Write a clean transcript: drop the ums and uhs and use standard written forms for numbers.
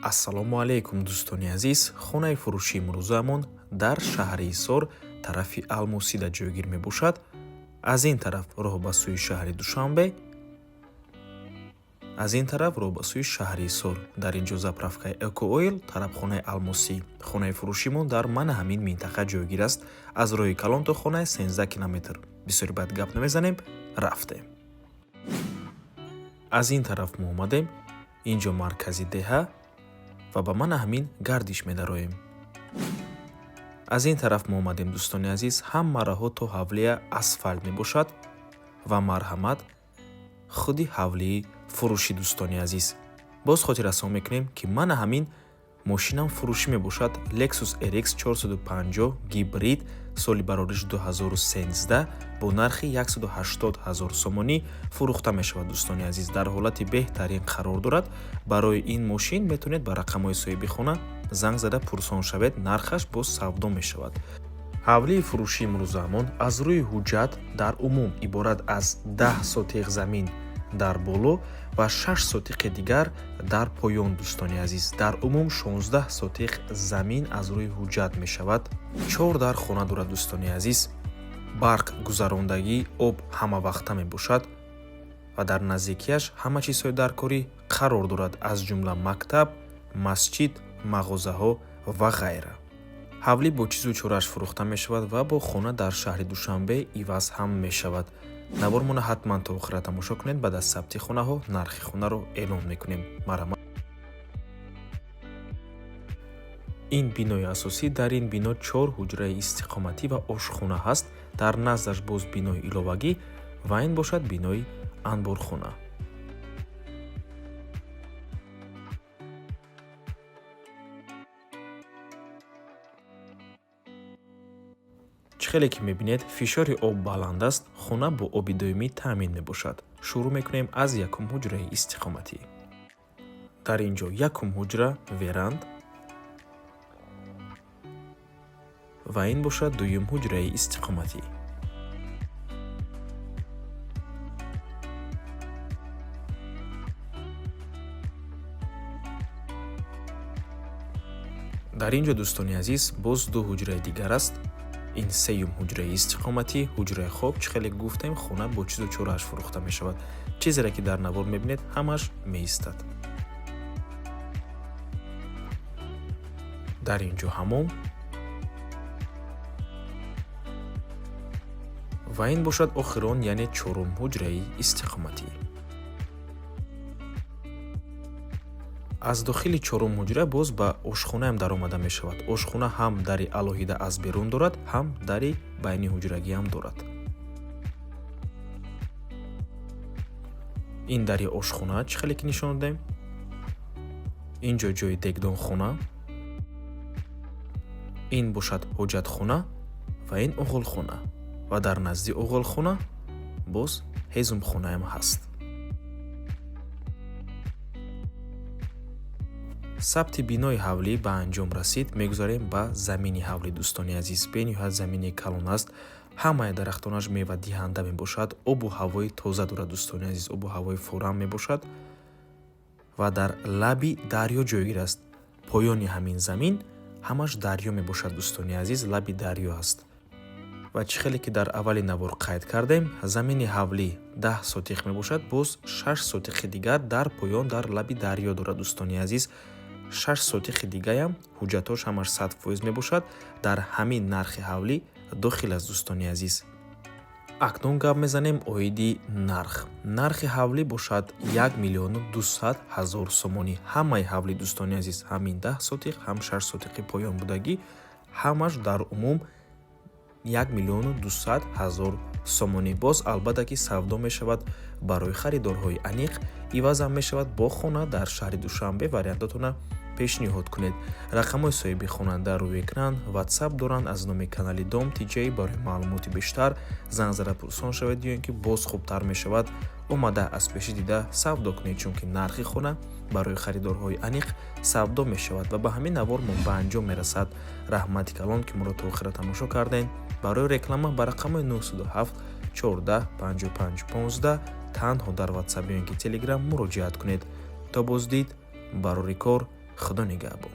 ассалому алайкум дӯстони азиз, хонаи фурӯшии имрӯзаамон дар шаҳри Ҳисор тарафи Алмусида ҷойгир мебошад. Аз ин тараф роҳ ба сӯи шаҳри Душанбе, аз ин тараф роҳ ба сӯи шаҳри Ҳисор. Дар ин ҷо заправкаи Экооил, тарабхонаи Алмусӣ. Хонаи фурӯшимон дар мана ҳамин минтақа ҷойгир аст. Аз роҳи калон то хона 13 километр. Бисёри баъд гап намезанем, рафтем. Аз ин тараф мо омадем, ин ҷо маркази деҳа ва ба мана ҳамин гардиш медароем. Аз ин тараф мо омадем дӯстони азиз, ҳама раҳо то ҳавлия асфальт мебошад ва марҳамат худи ҳавлии фурӯшӣ дӯстони азиз. Боз хотиррасон мекунем, ки мана ҳамин мошинам фурӯшӣ мебошад. Lexus RX 450 гибрид соли барориш 2013 бо нархи 180 000 сомонӣ фурӯхта мешавад дӯстони азиз. Дар ҳолати беҳтарин қарор дорад. Барои ин мошин метавонед ба рақамҳои соҳиби хона занг зада пурсон шавед, нархаш боз савдо мешавад. ҳавлии фурӯшии имрӯзаамон аз рӯи ҳуҷҷат дар умум иборат аз 10 сотиқ замин дар боло ва 6 сотиқи дигар дар поён дӯстони азиз. Дар умум 16 сотиқ замин аз рӯи ҳуҷҷат мешавад. 4 дар хона дорад дӯстони азиз. Барқ гузарондагӣ, об ҳамавақта мебошад ва дар наздикияш ҳама чизҳои даркорӣ қарор дорад, аз ҷумла мактаб, масҷид, мағозаҳо ва ғайра. ҳавлӣ бо чизу чорааш фурӯхта мешавад ва бо хона дар шаҳри Душанбе иваз ҳам мешавад. Навормона ҳатман то охира тамошо кунед. Баъд аз сабти хонаҳо нархи хонаро эълон мекунем. Марҳамат. ин бинои асосӣ. Дар ин бино 4 ҳуҷраи истиқоматӣ ва ошхона ҳаст. Дар наздаш боз бинои иловагӣ ва ин бошад бинои анборхона. чихеле ки мебинед, фишори об баланд аст. хона бо оби доимӣ таъмин мебошад. шурӯъ мекунем аз якум ҳуҷраи истиқоматӣ. дар ин ҷо якум ҳуҷра веранд ва ин бошад дуюм ҳуҷраи истиқоматӣ. дар ин ҷо дӯстони азиз боз ду ҳуҷраи дигар аст. ин сеюм ҳуҷраи истиқоматӣ, ҳуҷраи хоб. чихеле гуфтем, хона бо чизу чорааш фурӯхта мешавад. чизере ки дар навор мебинед, ҳамаш меистад. дар ин ҷо ҳамом ва ин бошад охирон, яъне чорум ҳуҷраи истиқоматӣ. аз дохили чорум ҳуҷра боз ба ошхонаам даромада мешавад. ошхона ҳам дари алоҳида аз берун дорад, ҳам дари байни ҳуҷрагиам дорад. ин дари ошхона чихеле ки нишон додем. ин ҷо ҷои дегдонхона. ин бошад ҳоҷатхона ва ин оғилхона. ва дар назди оғилхона боз ҳезумхонаам ҳаст. сабти бинои ҳавлӣ ба анҷом расид. мегузарем ба замини ҳавлӣ дӯстони азиз. бениҳоят замини калон аст. ҳамаи дарахтонаш мевадиҳанда мебошад. обу ҳавои тоза дорад дӯстони азиз. обу ҳавои форам мебошад ва дар лаби дарё ҷойгир аст. поёни ҳамин замин ҳамаш дарё мебошад дӯстони азиз. лаби дарё аст. ва чихеле ки дар аввали навор қайд кардем, замини ҳавлӣ 10 сотиқ мебошад. боз 6 сотиқи дигар дар поён дар лаби дарё дорад дӯстони азиз. 6 сотиқи дигаям ҳуҷҷатош ҳамаш 100% мебошад. дар ҳамин нархи ҳавлӣ дохил аст дӯстони азиз. акнун гап мезанем оиди нарх. нархи ҳавлӣ бошад 1 миллиону 200 000 сомонӣ. ҳамаи ҳавлӣ дӯстони азиз, ҳамин 10 сотиқ, ҳам 6 сотиқи поён будагӣ, ҳамаш дар умум 1 миллиону 200 000 сомонӣ. боз албатта ки савдо мешавад барои харидорҳои аниқ. ивазам мешавад бо хона дар шаҳри Душанбе. вариантотона пешниҳод кунед. рақамҳои соҳиби хона дар рӯи экран. ватсап доранд. аз номи канали Дом TJ барои маълумоти бештар занг зада пурсон шавед, ё ин ки боз хубтар мешавад омада аз пеши дида савдо кунед, чунки нархи хона барои харидорҳои аниқ савдо мешавад. ва ба ҳамин навор мо ба анҷом мерасад. раҳмати калон ки моро то охира тамошо кардем. барои реклама ба рақамҳои 907 14 55 15 танҳо дар ватсап ё ин ки телеграм муроҷиат кунед. то боздид барори кор худо нигаҳбон.